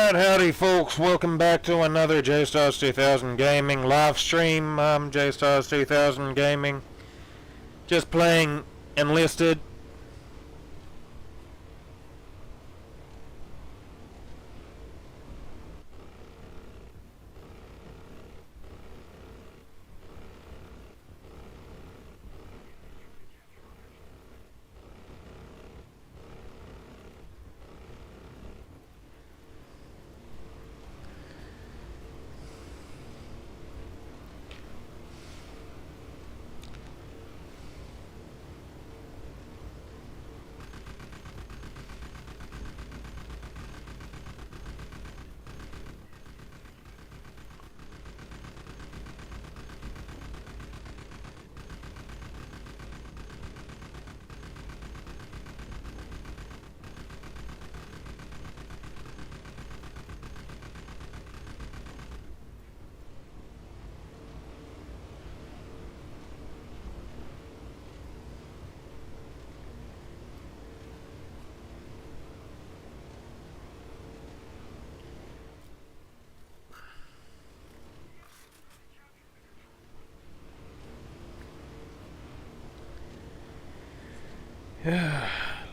Alright, howdy folks, welcome back to another JStars 2000 Gaming live stream. I'm JStars 2000 Gaming, just playing Enlisted.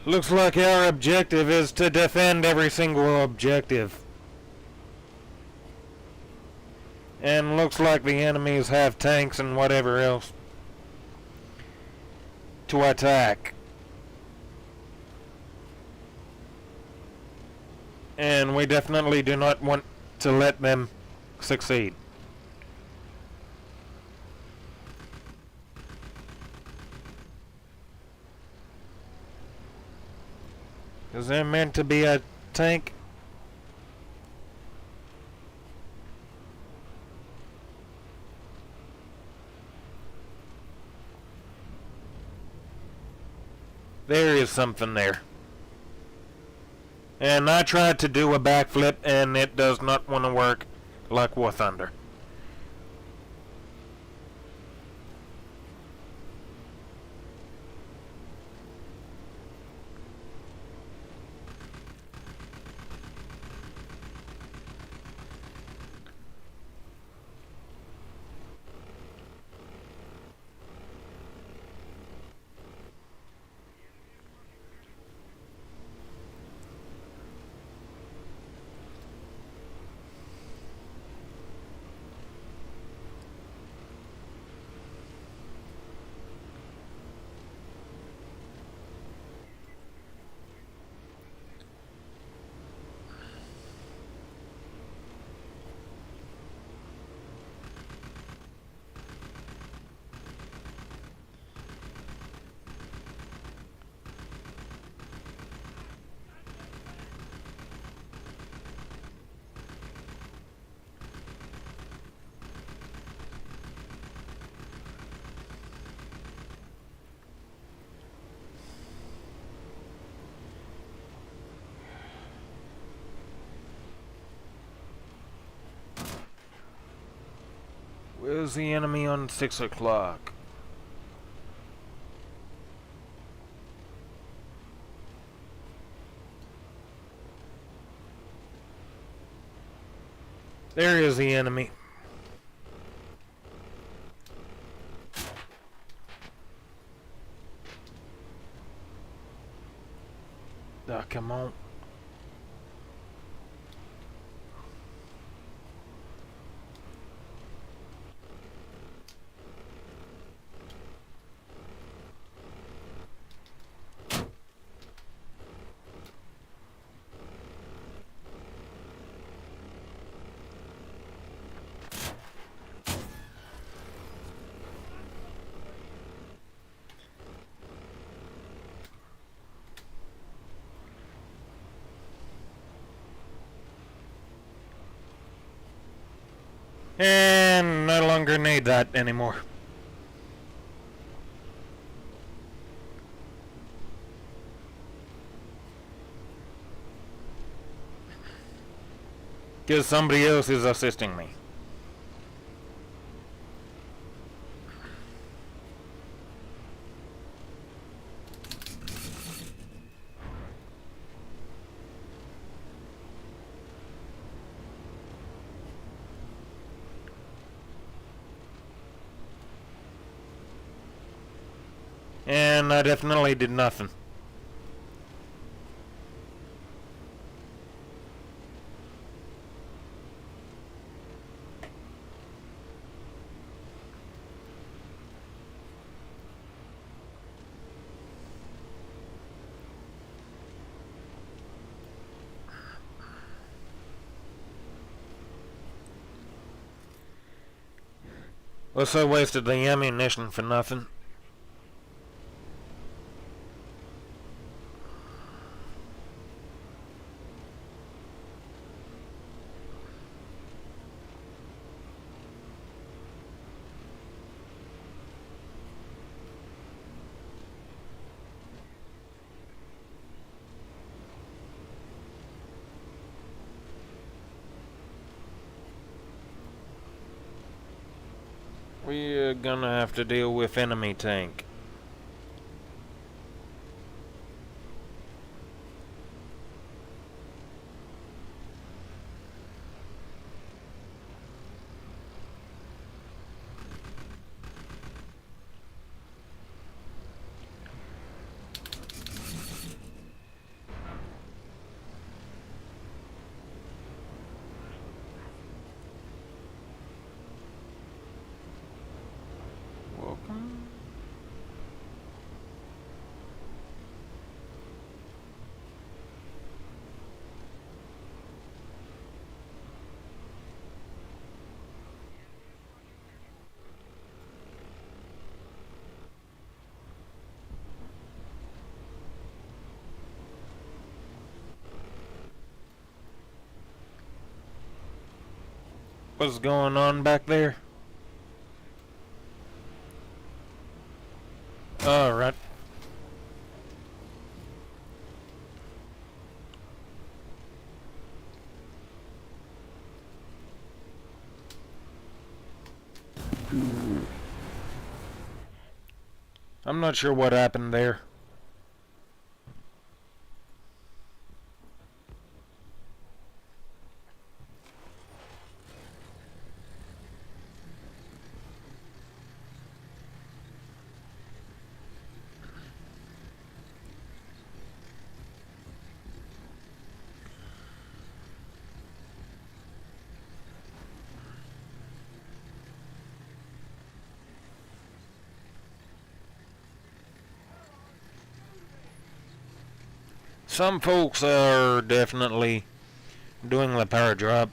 Looks like our objective is to defend every single objective. And looks like the enemies have tanks and whatever else to attack. And we definitely do not want to let them succeed. Is there meant to be a tank? There is something there. And I tried to do a backflip and it does not want to work like War Thunder. Where's the enemy on 6 o'clock? There is the enemy. Oh, come on. And no longer need that anymore. Because somebody else is assisting me. And I definitely did nothing. Well, so wasted the ammunition for nothing. We're gonna have to deal with enemy tank. Welcome. What's going on back there? Alright. I'm not sure what happened there. Some folks are definitely doing the power drop.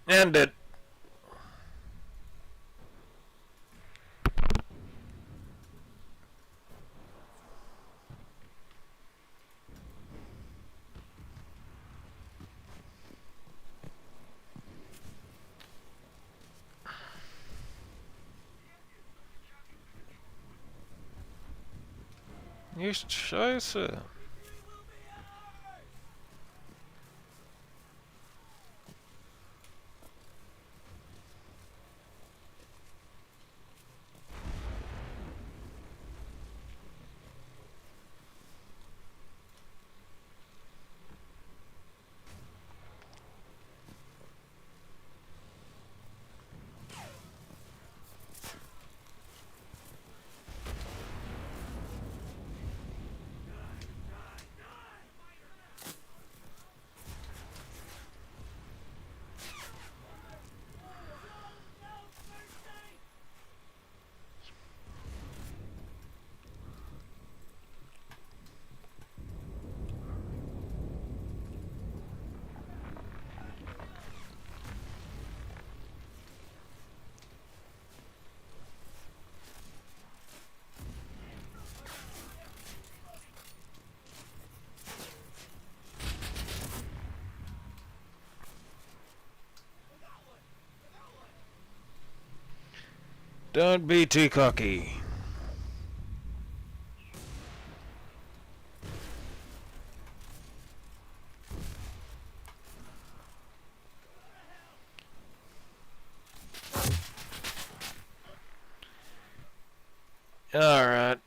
And it. Ist scheiße. Don't be too cocky. Alright.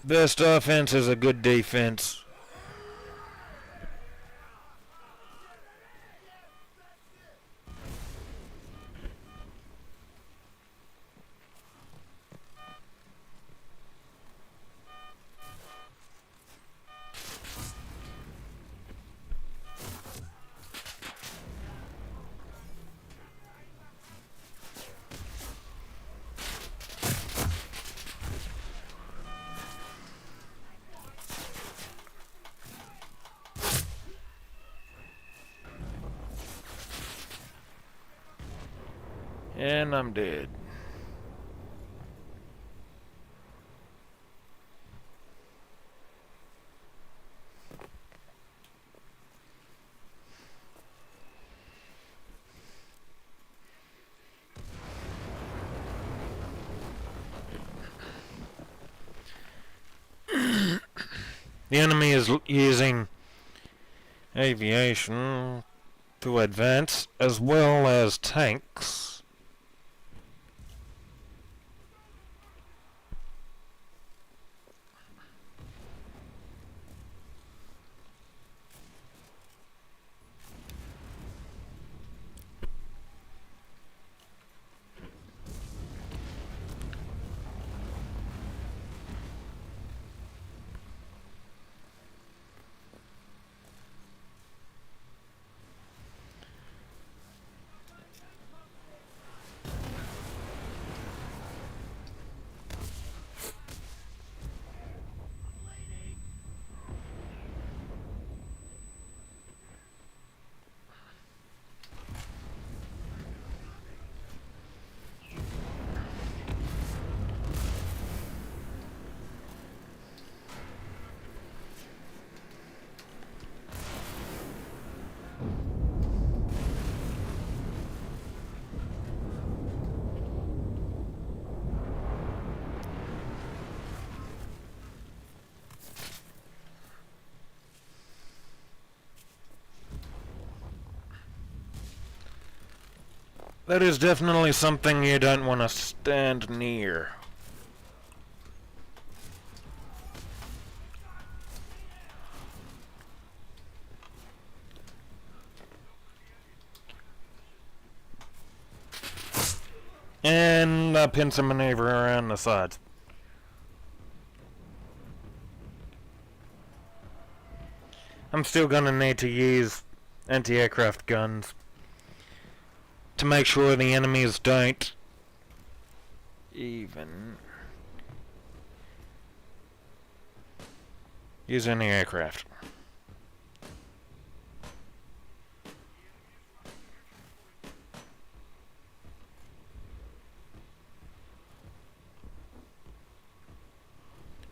Best offense is a good defense. And I'm dead. The enemy is using aviation to advance as well as tanks. That is definitely something you don't want to stand near. And pin some maneuver around the sides. I'm still gonna need to use anti-aircraft guns to make sure the enemies don't even use any aircraft.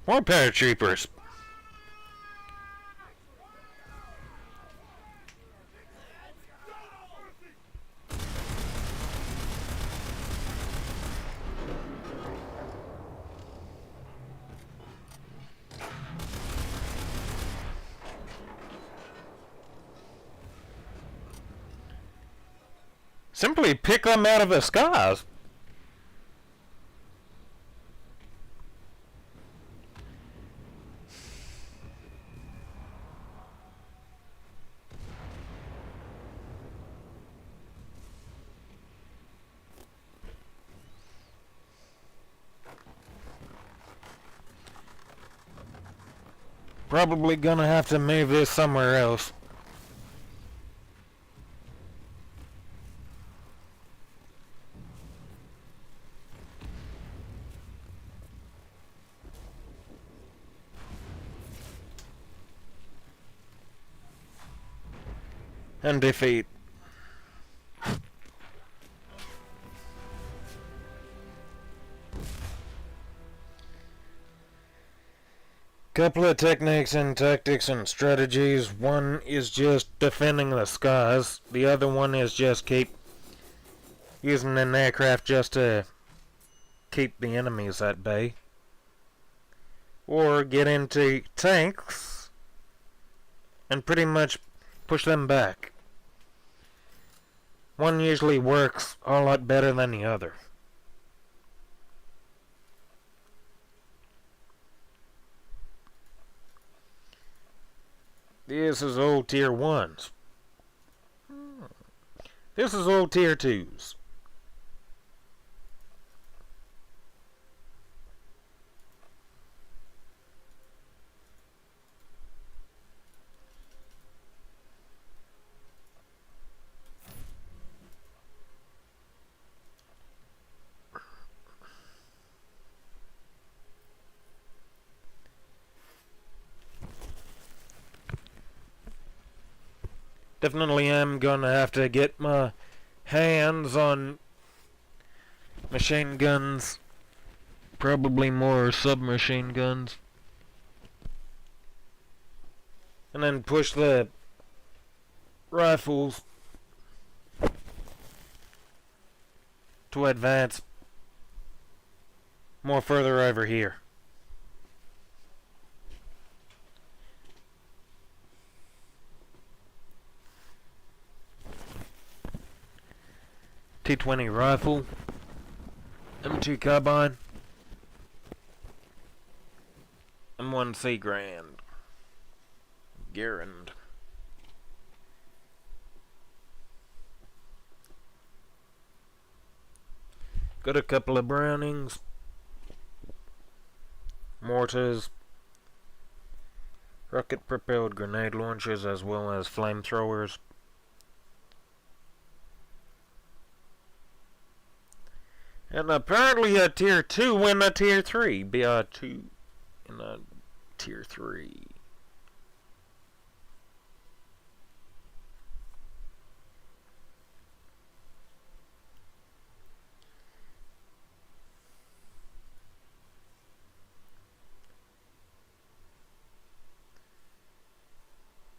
More paratroopers. Simply pick them out of the skies. Probably gonna have to move this somewhere else. And defeat. Couple of techniques and tactics and strategies. One is just defending the skies. The other one is just keep using an aircraft just to keep the enemies at bay. Or get into tanks and pretty much push them back. One usually works a lot better than the other. This is old tier 1s. This is old tier 2s. Definitely am gonna have to get my hands on machine guns. Probably more submachine guns. And then push the rifles to advance more further over here. T20 rifle, M2 carbine, M1C Grand, Garand. Got a couple of Brownings, mortars, rocket-propelled grenade launchers, as well as flamethrowers. And apparently a tier 2 and a tier 3. Be a 2 and a tier 3.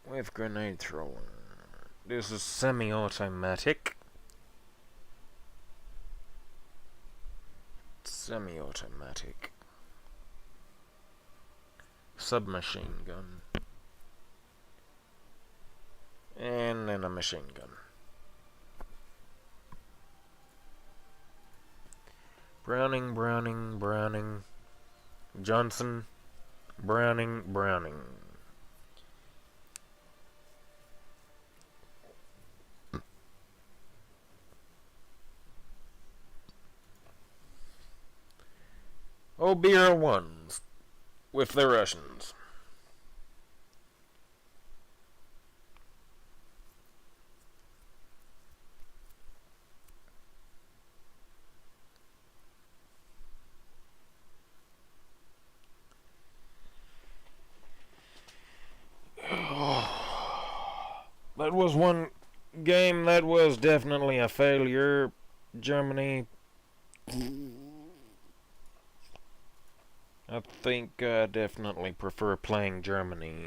With grenade thrower. This is semi-automatic. Semi-automatic. Submachine gun. And then a machine gun. Browning, Browning, Browning. Johnson. Browning, Browning. OBR1s with the Russians. That was one game that was definitely a failure. Germany. I think I definitely prefer playing Germany.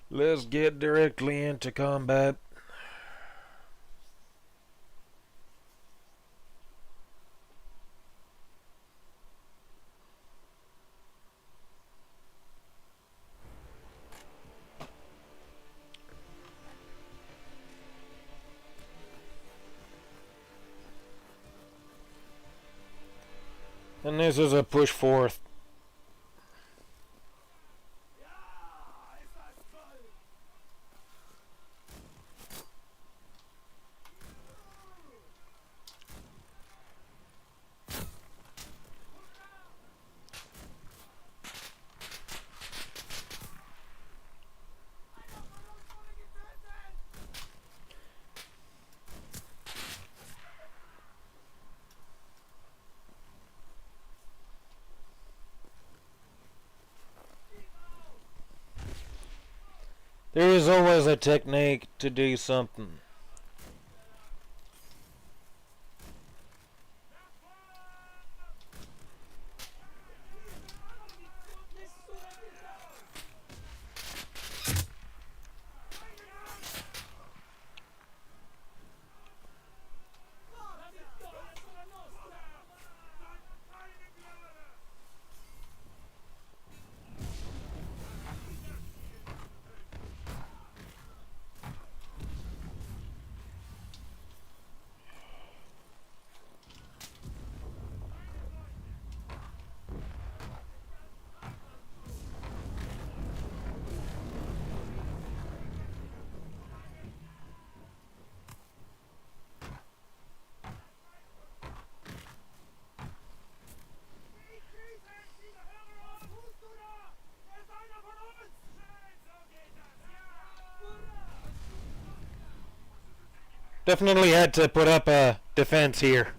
Let's get directly into combat. And this is a push forth. There is always a technique to do something. Definitely had to put up a defense here.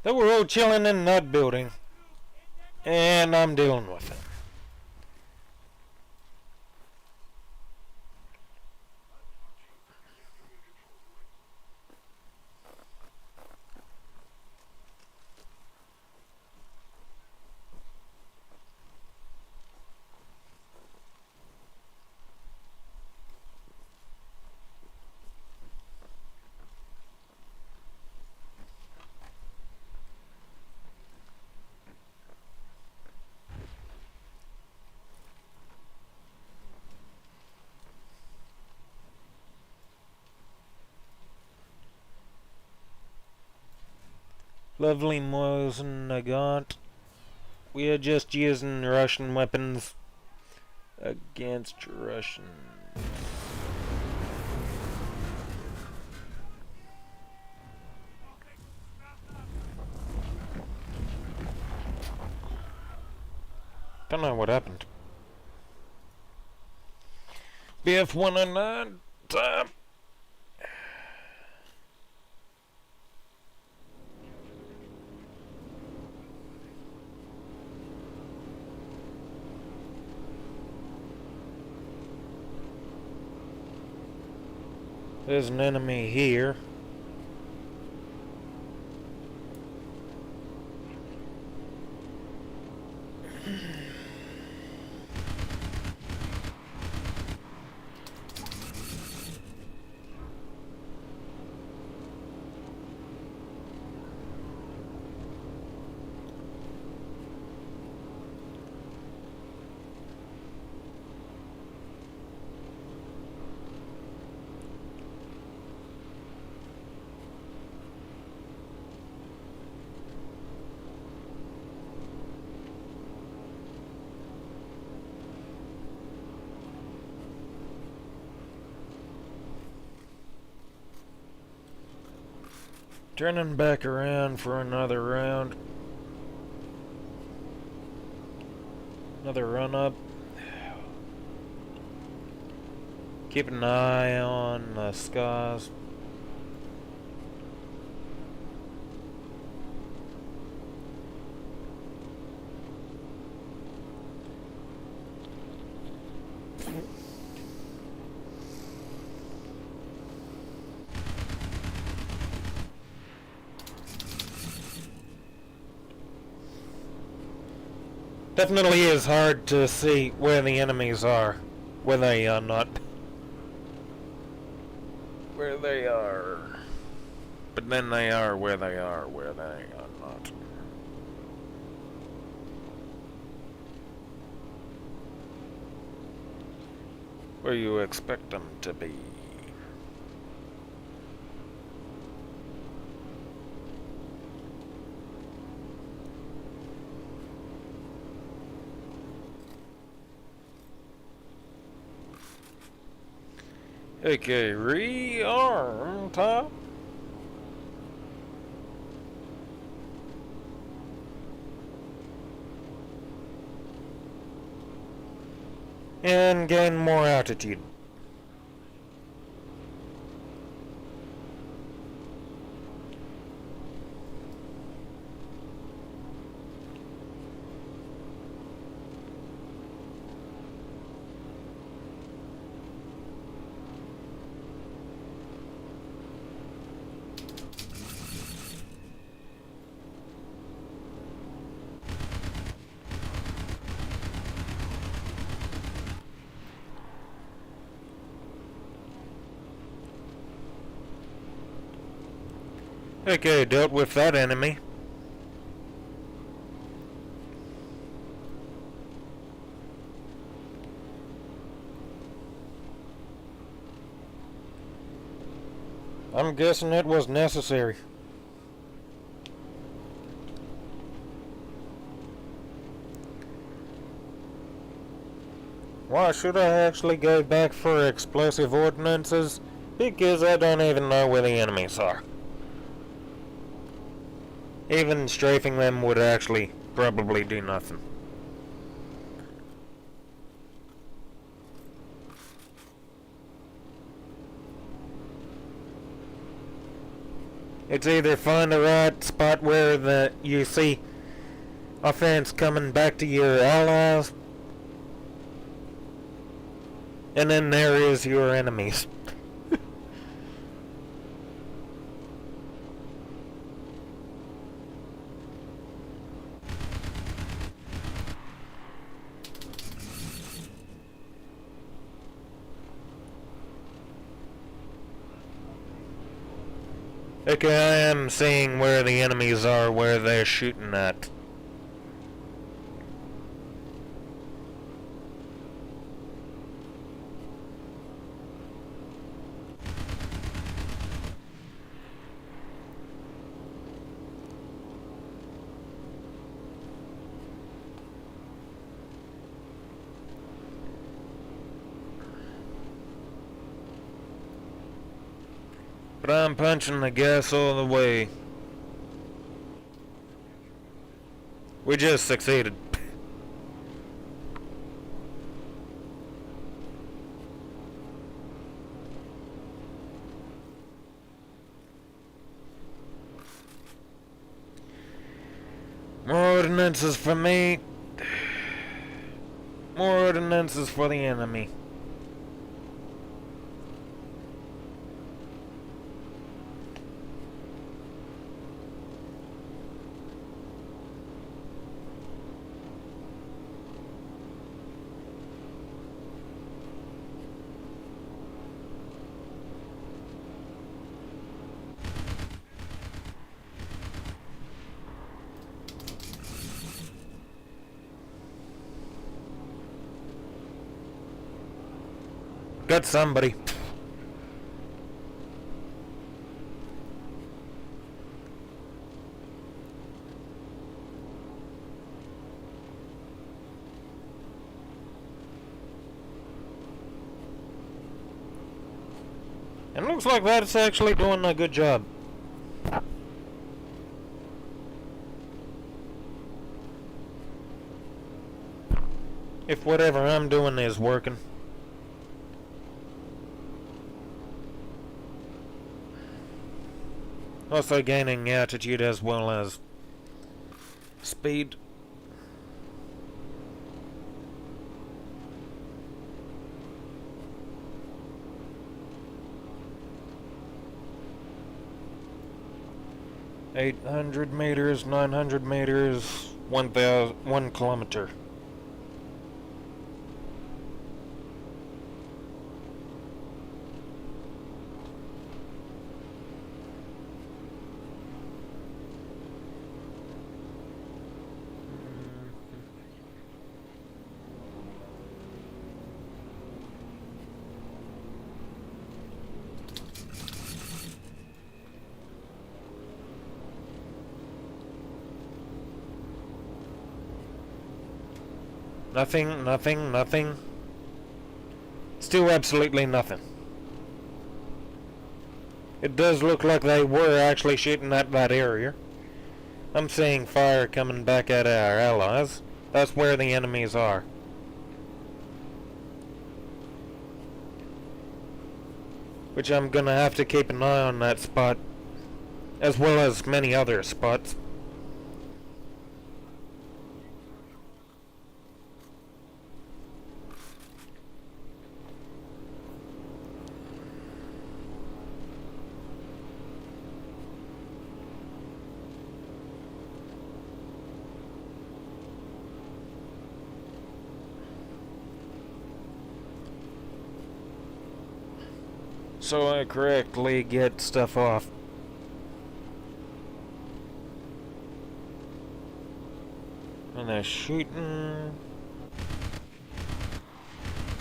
They were all chilling in that building, and I'm dealing with it. Lovely Mosenagant. We are just using Russian weapons against Russians. Don't know what happened. BF 109 time. There's an enemy here. Turning back around for another round. Another run up. Keep an eye on the skies. Definitely is hard to see where the enemies are. Where they are not. Where they are. But then they are where they are not. Where you expect them to be. Okay, rearm top. And gain more altitude. Okay, dealt with that enemy. I'm guessing it was necessary. Why should I actually go back for explosive ordnances? Because I don't even know where the enemies are. Even strafing them would actually probably do nothing. It's either find the right spot where you see offense coming back to your allies, and then there is your enemies. Okay, I am seeing where the enemies are, where they're shooting at. But I'm punching the gas all the way. We just succeeded. More ordnances for me. More ordnances for the enemy. Got somebody. And looks like that's actually doing a good job. If whatever I'm doing is working. Also gaining altitude as well as speed. $800 meters, 900 meters, 1 kilometer. Nothing, nothing, nothing. Still absolutely nothing. It does look like they were actually shooting at that area. I'm seeing fire coming back at our allies. That's where the enemies are. Which I'm gonna have to keep an eye on that spot, as well as many other spots. So I correctly get stuff off. And they're shooting.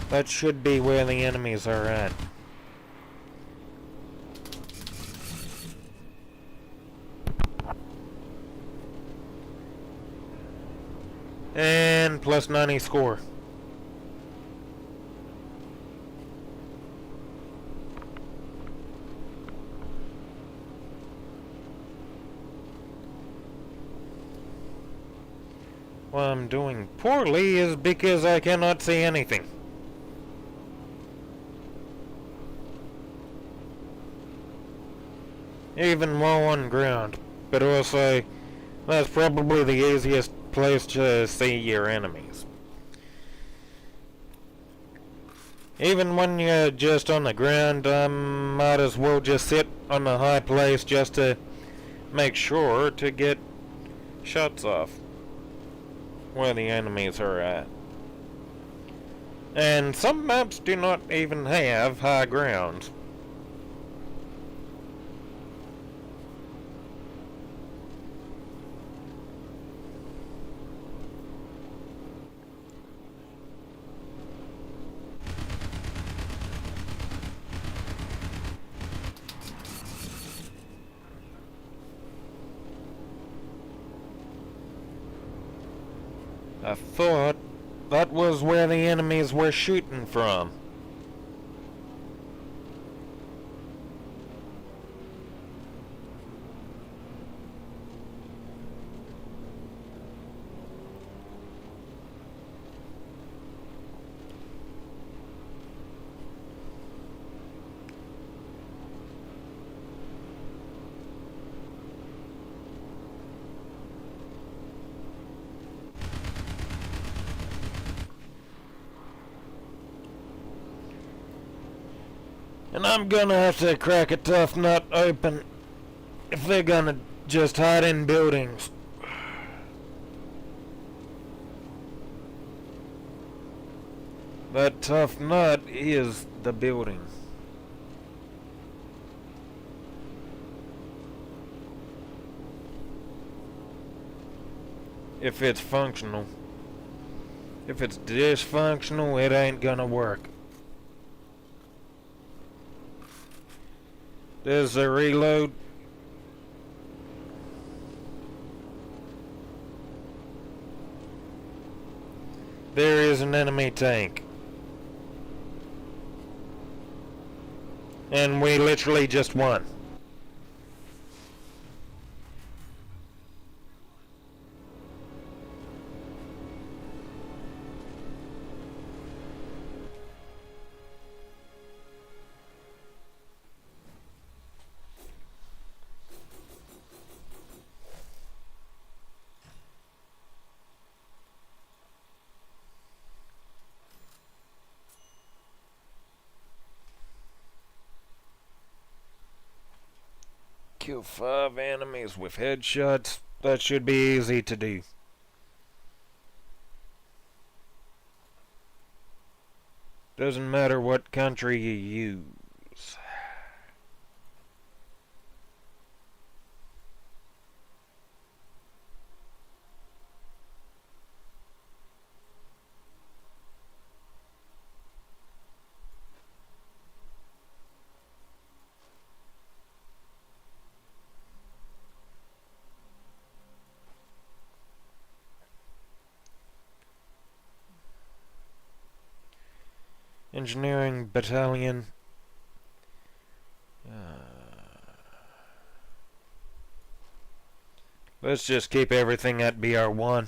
That should be where the enemies are at. And plus 90 score. Why I'm doing poorly is because I cannot see anything. Even while on ground. But also, that's probably the easiest place to see your enemies. Even when you're just on the ground, might as well just sit on a high place just to make sure to get shots off where the enemies are at. And some maps do not even have high ground. I thought that was where the enemies were shooting from. And I'm gonna have to crack a tough nut open if they're gonna just hide in buildings. That tough nut is the building. If it's functional. If it's dysfunctional, it ain't gonna work. There's a reload. There is an enemy tank. And we literally just won. Kill 5 enemies with headshots. That should be easy to do. Doesn't matter what country you use. Engineering battalion. Let's just keep everything at BR1.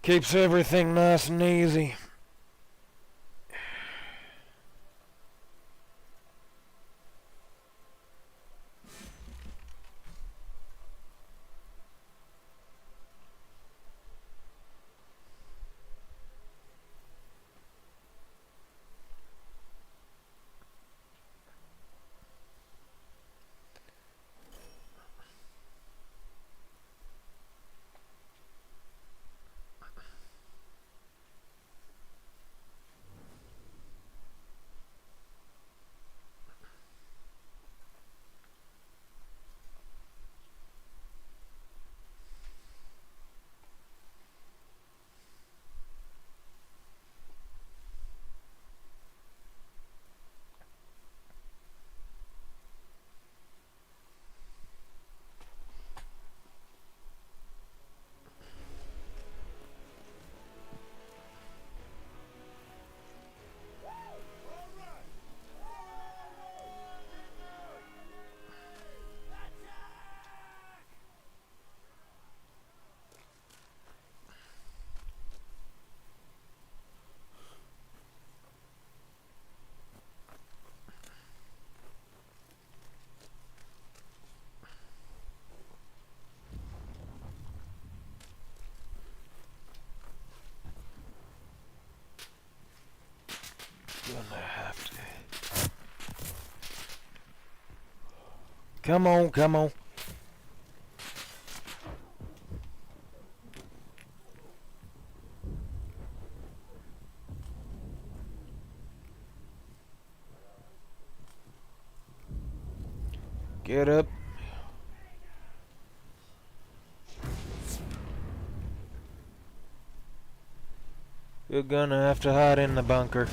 Keeps everything nice and easy. Gonna have to. Come on, come on. Get up. You're gonna have to hide in the bunker.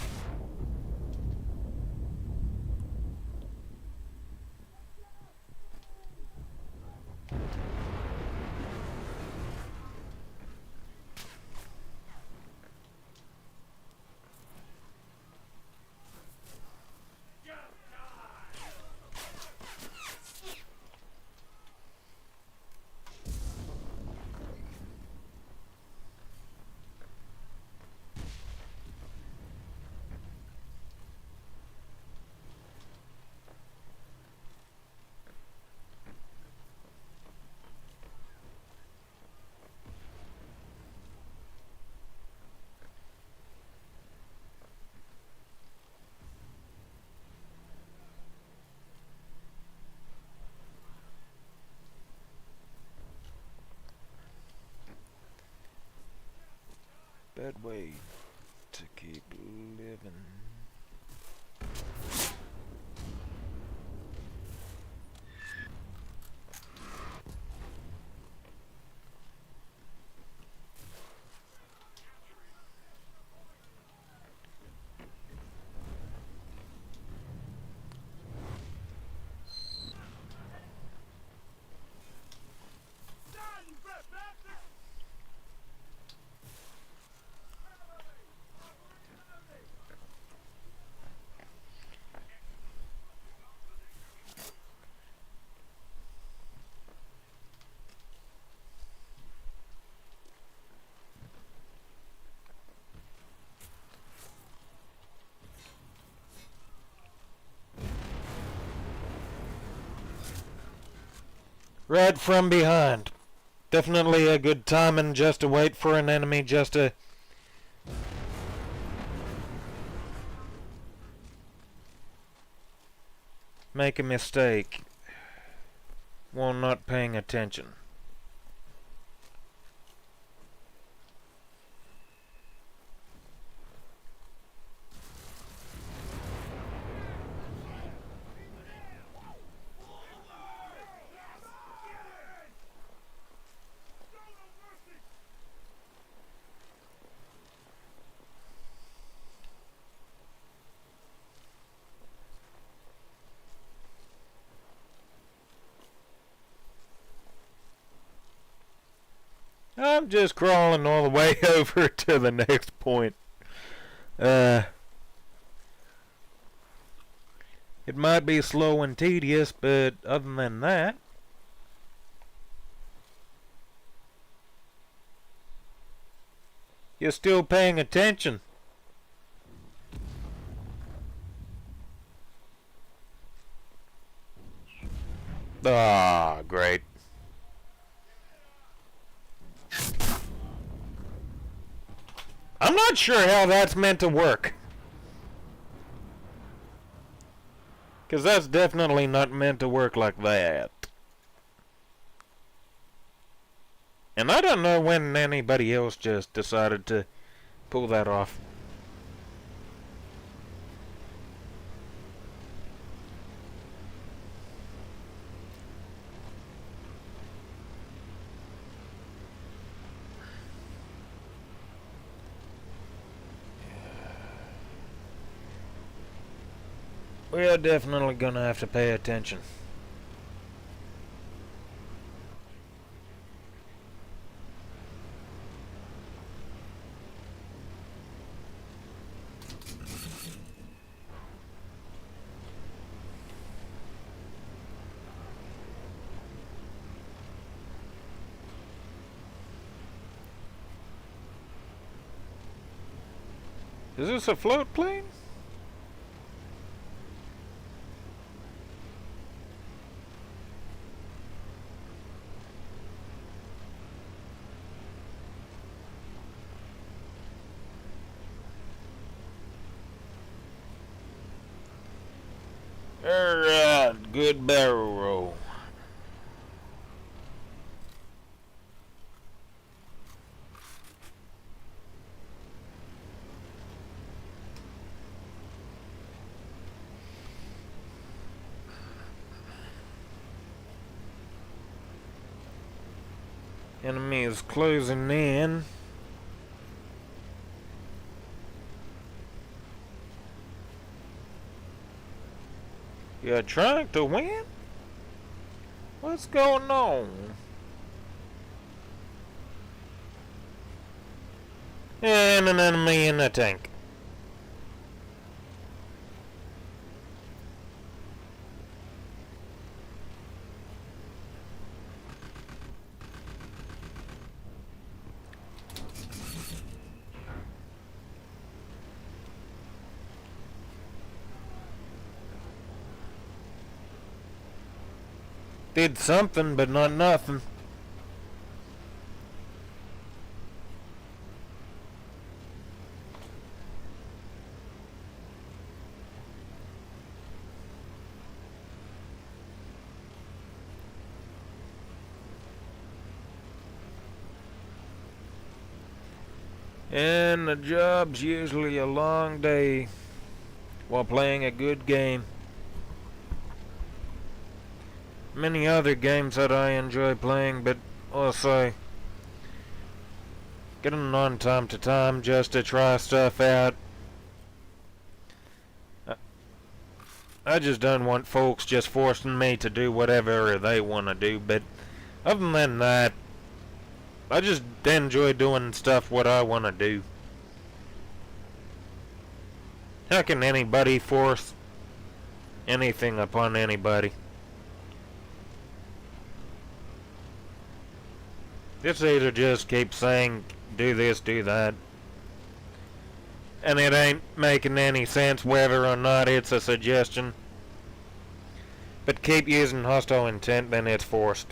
Bad way to keep living. Right from behind. Definitely a good timing just to wait for an enemy just to make a mistake while not paying attention. I'm just crawling all the way over to the next point. It might be slow and tedious, but other than that, you're still paying attention. Ah, great. I'm not sure how that's meant to work. Because that's definitely not meant to work like that. And I don't know when anybody else just decided to pull that off. We are definitely gonna have to pay attention. Is this a float plane? Alright, good barrel roll. Enemy is closing in. You're trying to win? What's going on? And an enemy in the tank. Did something, but not nothing. And the job's usually a long day while playing a good game. Many other games that I enjoy playing, but also getting on time to time just to try stuff out. I just don't want folks just forcing me to do whatever they want to do, but other than that, I just enjoy doing stuff what I want to do. How can anybody force anything upon anybody? It's either just keep saying, do this, do that. And it ain't making any sense whether or not it's a suggestion. But keep using hostile intent, then it's forced.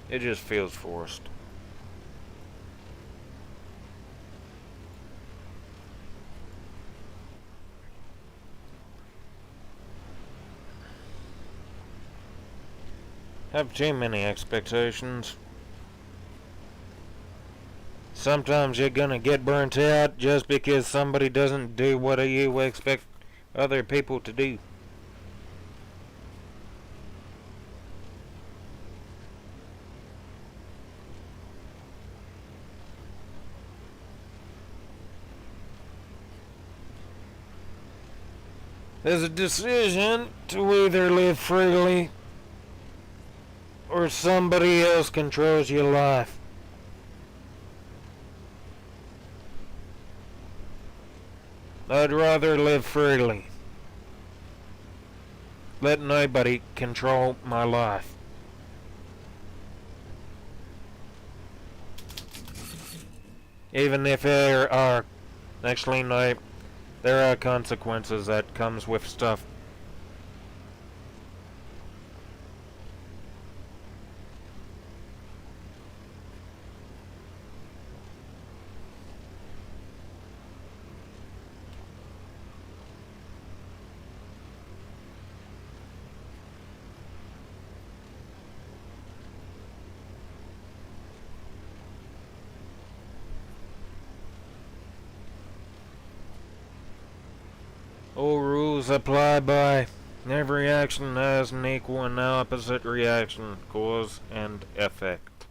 It just feels forced. Have too many expectations. Sometimes you're gonna get burnt out just because somebody doesn't do what you expect other people to do. There's a decision to either live freely or somebody else controls your life. I'd rather live freely. Let nobody control my life. Even if there are, actually no, there are consequences that comes with stuff. All rules apply by every action has an equal and opposite reaction, cause and effect.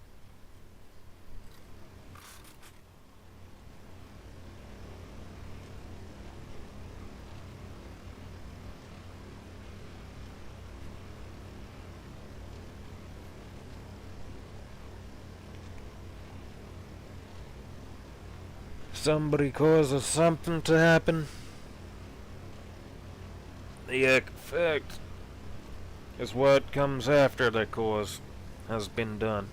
Somebody causes something to happen. The effect is what comes after the cause has been done.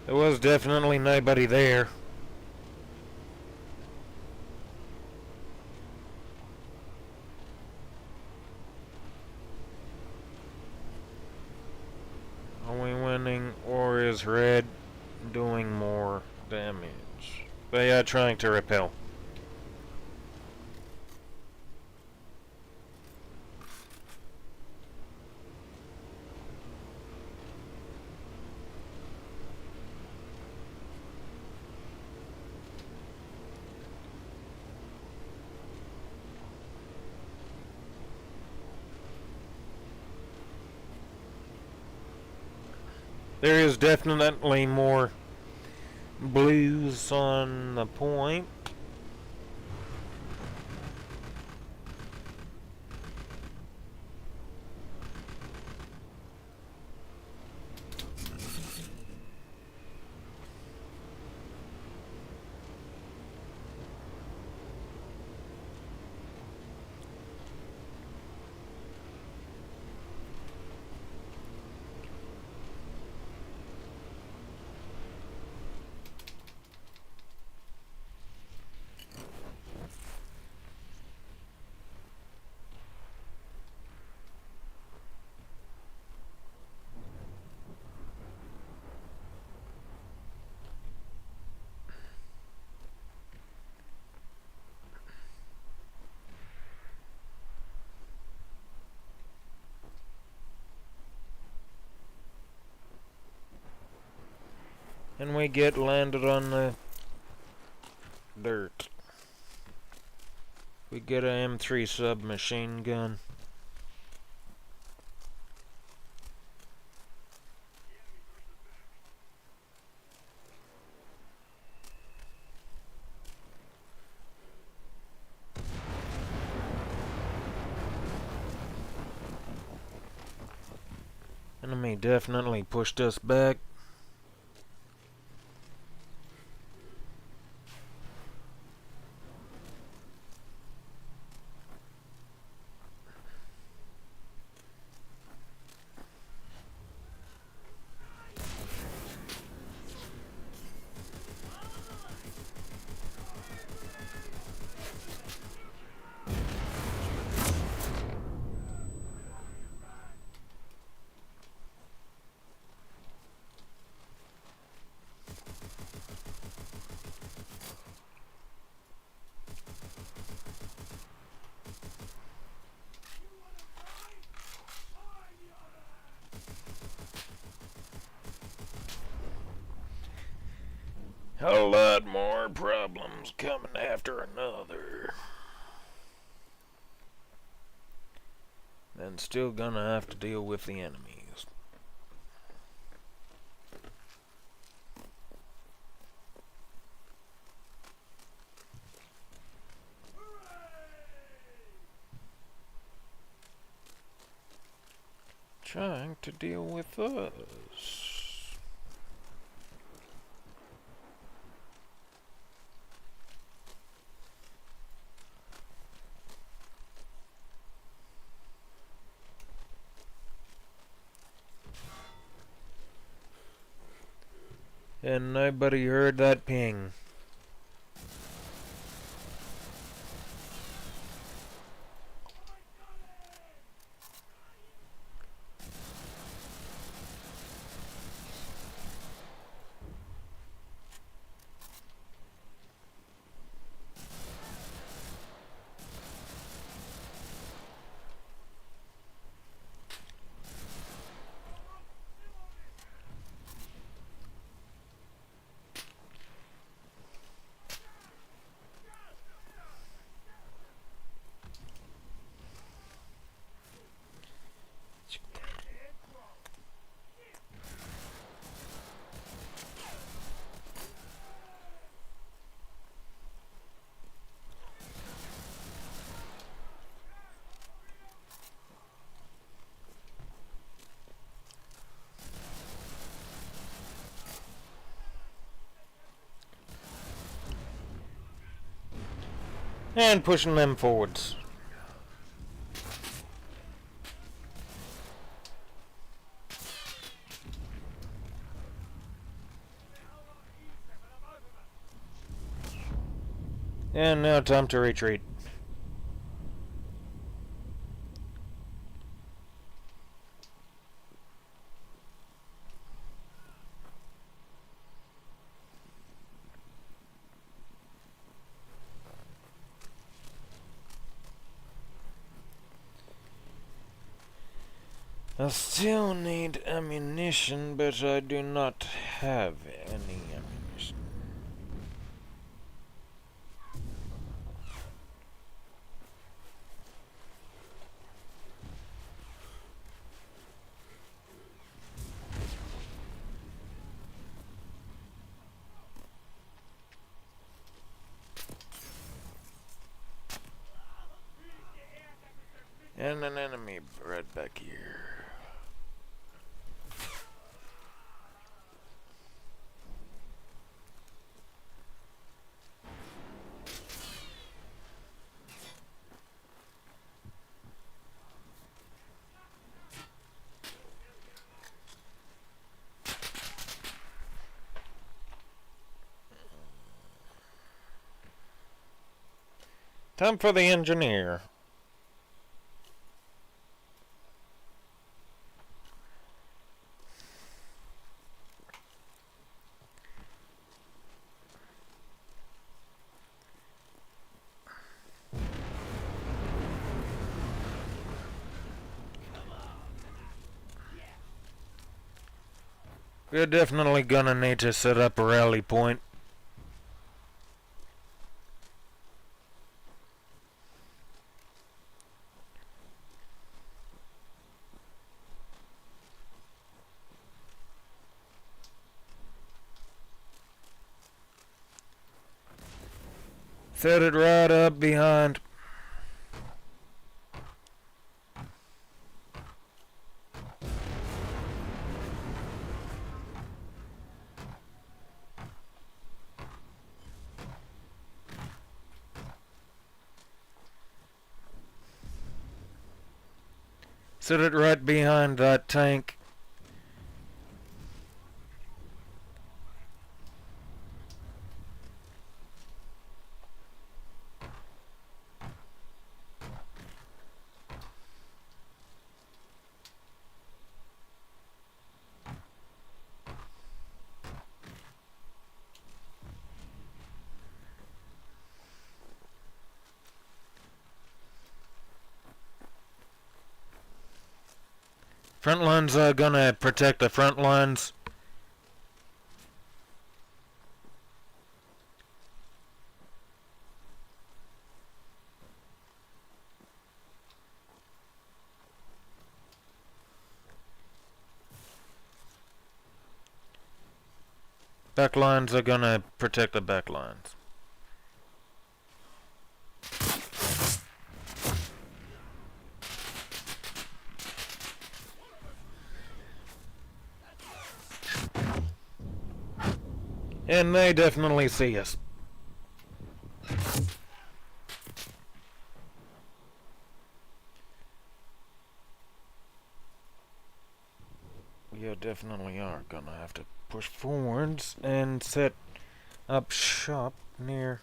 There was definitely nobody there. Are we winning, or is red doing more damage? They are trying to repel. There is definitely more blues on the point. And we get landed on the dirt. We get a M3 submachine gun. Enemy definitely pushed us back. A lot more problems coming after another. Then still gonna have to deal with the enemies. Trying to deal with us. And nobody heard that ping. And pushing them forwards. And now time to retreat. I still need ammunition, but I do not have any ammunition. And an enemy right back here. Time for the engineer. We're definitely gonna need to set up a rally point. Set it right up behind. Set it right behind that tank. Front lines are gonna protect the front lines. Backlines are gonna protect the backlines. And they definitely see us. We definitely are gonna have to push forwards and set up shop near.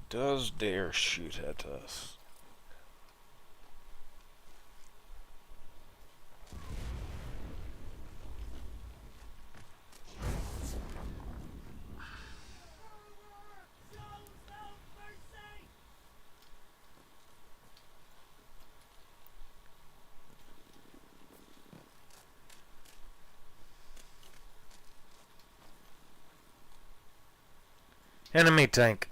Does dare shoot at us. Enemy tank.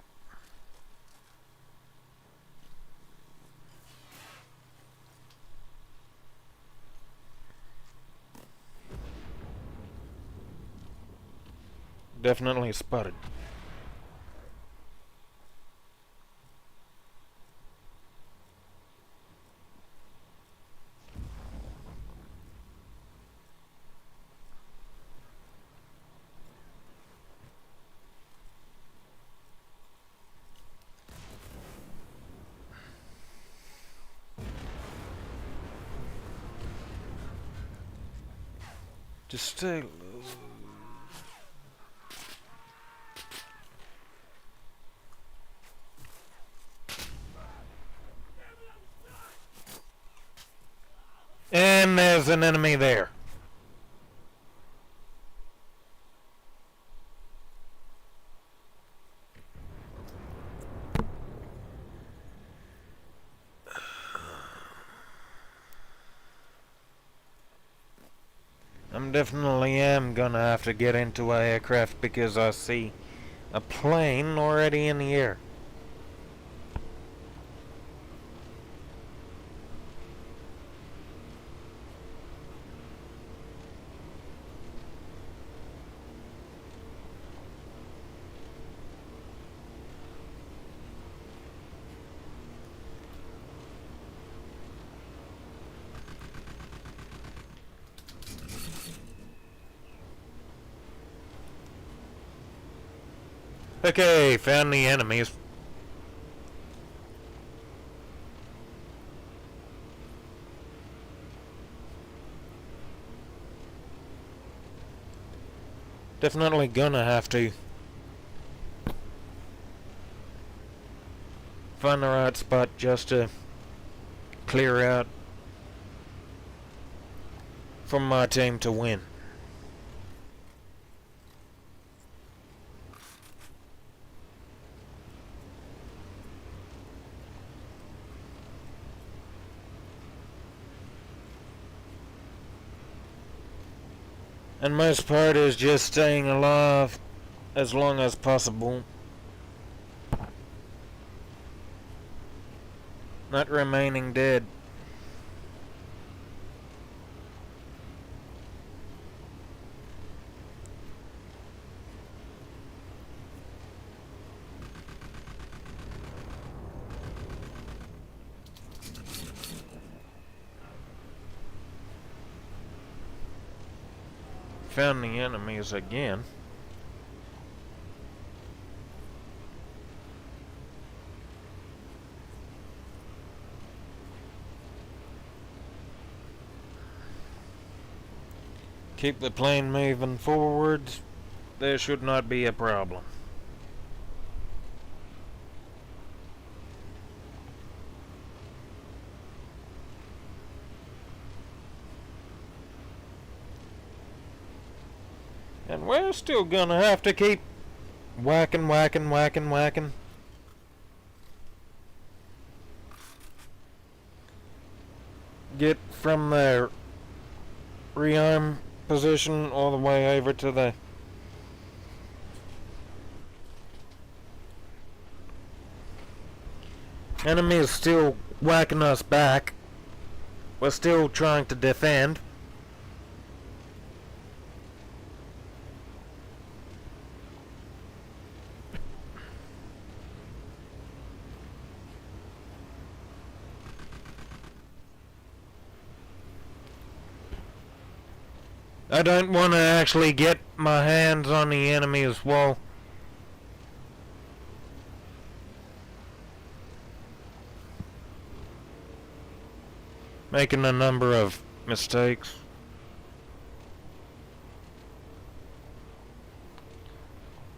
Definitely spotted. Just stay low. And there's an enemy there. I'm definitely gonna have to get into a aircraft because I see a plane already in the air. Okay, found the enemies. Definitely gonna have to find the right spot just to clear out for my team to win. And most part is just staying alive as long as possible. Not remaining dead. Found the enemies again. Keep the plane moving forwards. There should not be a problem. And we're still gonna have to keep Whacking, whacking, whacking, whacking. Get from the rearm position all the way over to the enemy is still whacking us back. We're still trying to defend. I don't want to actually get my hands on the enemy as well. Making a number of mistakes.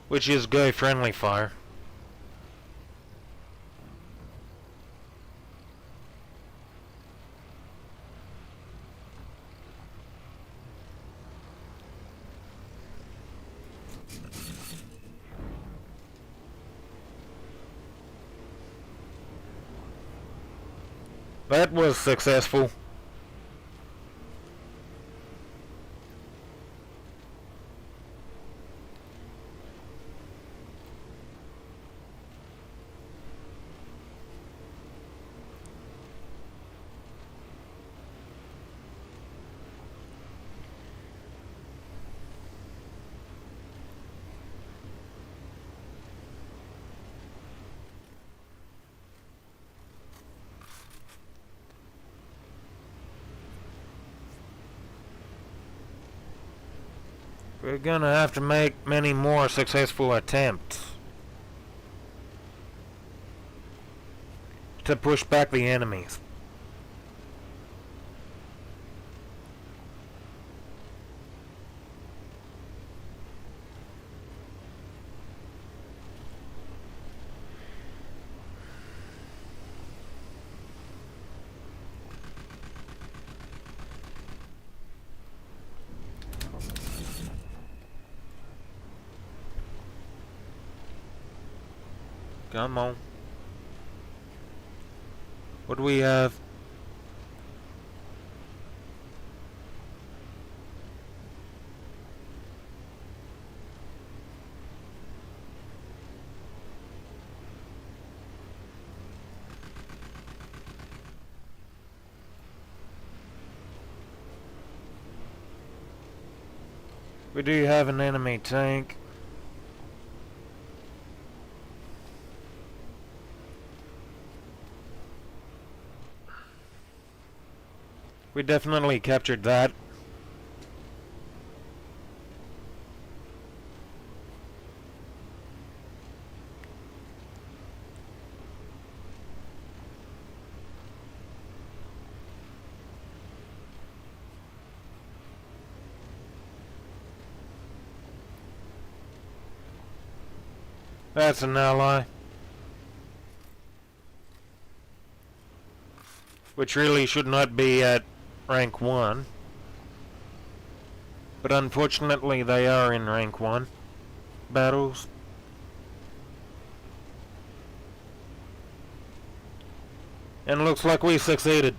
Which is go friendly fire. That was successful. We're gonna have to make many more successful attempts to push back the enemies. Come on. What do we have? We do have an enemy tank. We definitely captured that. That's an ally. Which really should not be at rank 1. But unfortunately they are in rank 1 battles. And looks like we succeeded.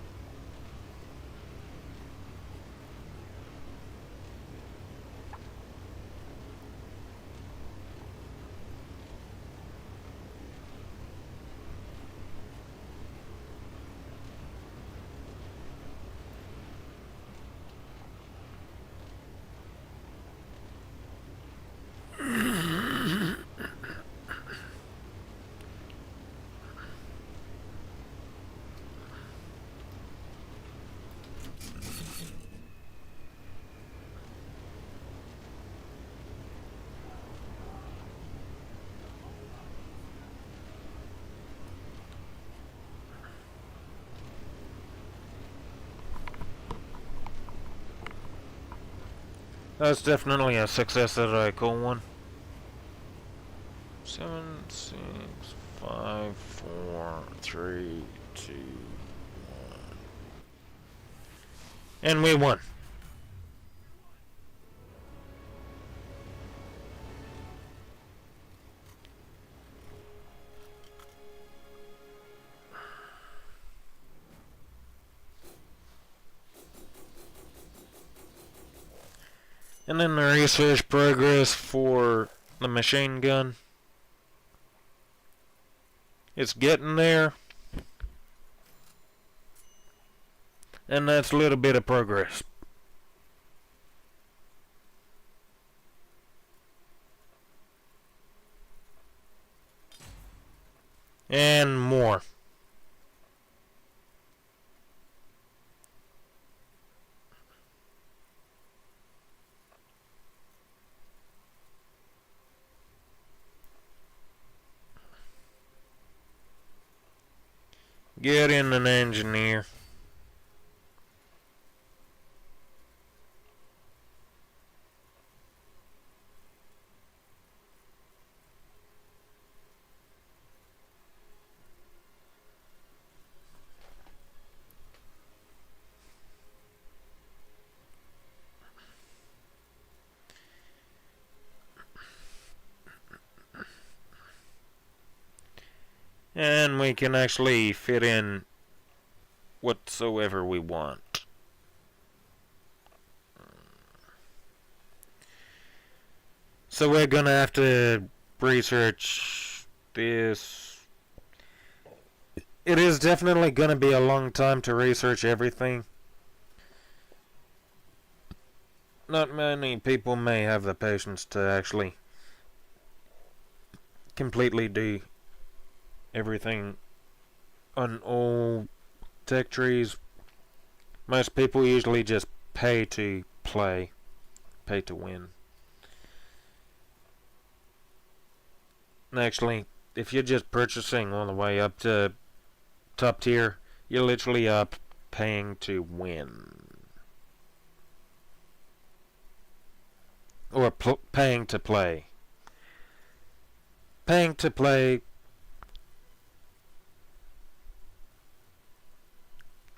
That's definitely a success that I call one. 7, 6, 5, 4, 3, 2, 1. And we won. And then the research progress for the machine gun. It's getting there. And that's a little bit of progress. And more. Get in an engineer. And we can actually fit in whatsoever we want. So we're gonna have to research this. It is definitely gonna be a long time to research everything. Not many people may have the patience to actually completely do everything on all tech trees. Most people usually just pay to play, pay to win. Actually, if you're just purchasing all the way up to top tier, you're literally up paying to win. Or paying to play. Paying to play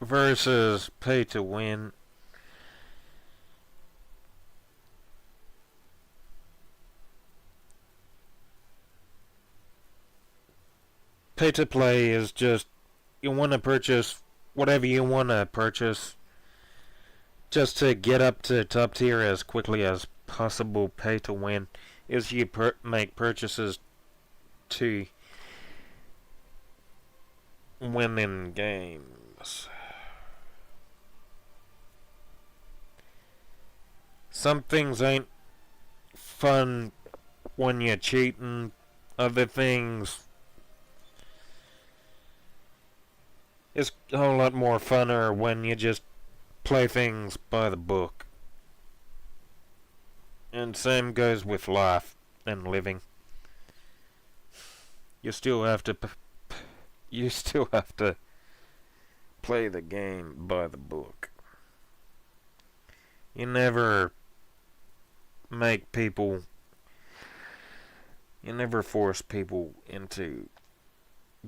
versus pay to win. Pay to play is just you want to purchase whatever you want to purchase just to get up to top tier as quickly as possible. Pay to win is you make purchases to win in games. Some things ain't fun when you're cheating. Other things it's a whole lot more funner when you just play things by the book. And same goes with life and living. You still have to play the game by the book. You never force people into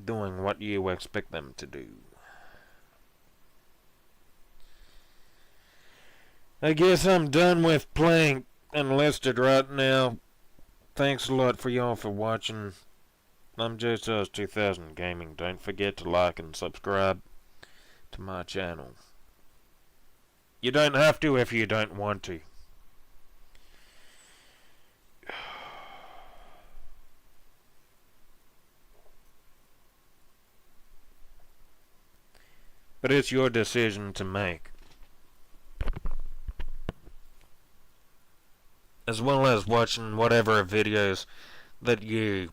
doing what you expect them to do. I guess I'm done with playing Enlisted right now. Thanks a lot for y'all for watching. I'm JSOS 2000 Gaming. Don't forget to like and subscribe to my channel. You don't have to if you don't want to. But it's your decision to make. As well as watching whatever videos that you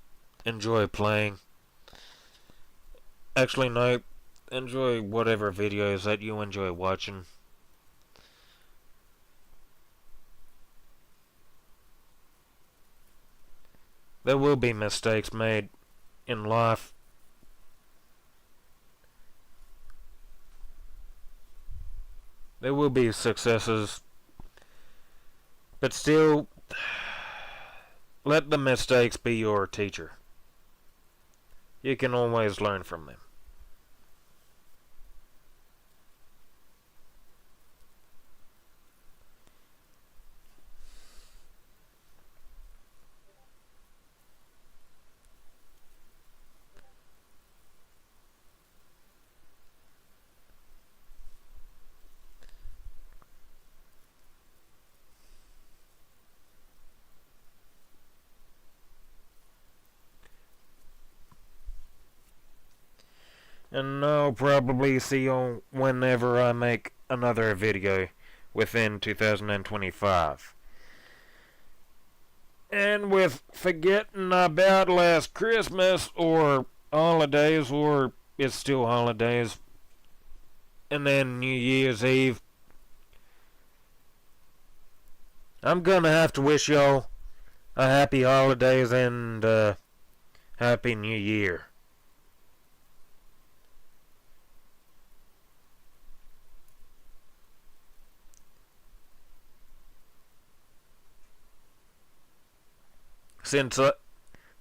enjoy playing. Actually, no. Enjoy whatever videos that you enjoy watching. There will be mistakes made in life. There will be successes. But still, let the mistakes be your teacher. You can always learn from them. And I'll probably see you whenever I make another video within 2025. And with forgetting about last Christmas or holidays, or it's still holidays, and then New Year's Eve, I'm gonna have to wish y'all a happy holidays and happy New Year. Since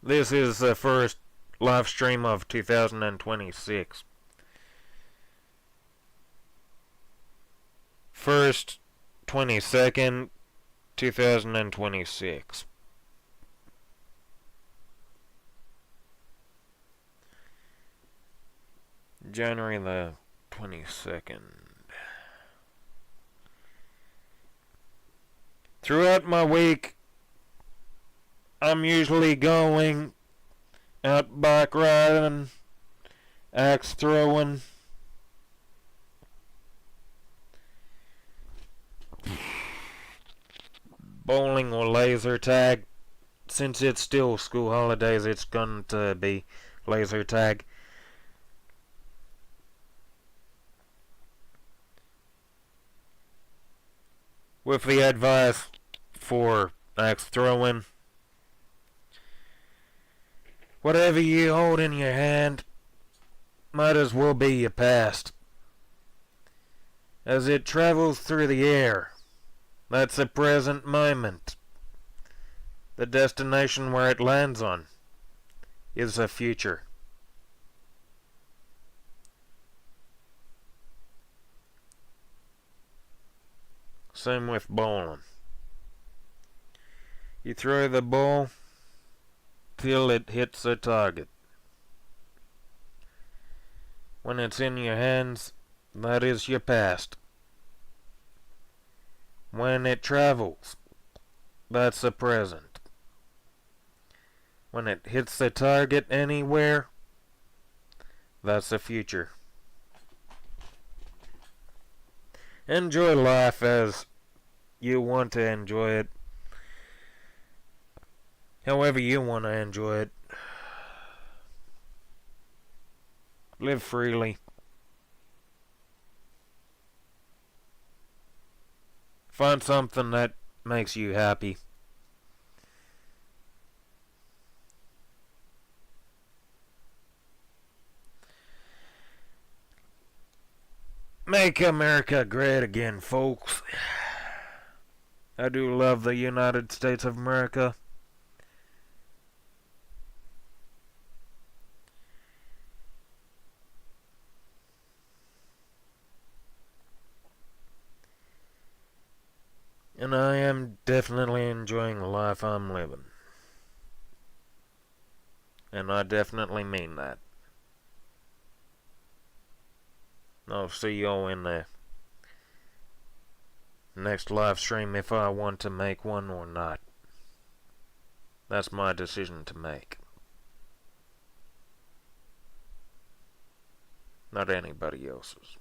this is the first live stream of 2026. First 22nd, 2026. January the 22nd. Throughout my week, I'm usually going out bike riding, axe throwing, bowling or laser tag. Since it's still school holidays, it's going to be laser tag. With the advice for axe throwing, whatever you hold in your hand might as well be your past. As it travels through the air, that's the present moment. The destination where it lands on is the future. Same with bowling. You throw the ball till it hits the target. When it's in your hands, that is your past. When it travels, that's the present. When it hits the target anywhere, that's the future. Enjoy life as you want to enjoy it. However you want to enjoy it. Live freely. Find something that makes you happy. Make America great again, folks. I do love the United States of America. And I am definitely enjoying the life I'm living. And I definitely mean that. I'll see y'all in the next live stream if I want to make one or not. That's my decision to make. Not anybody else's.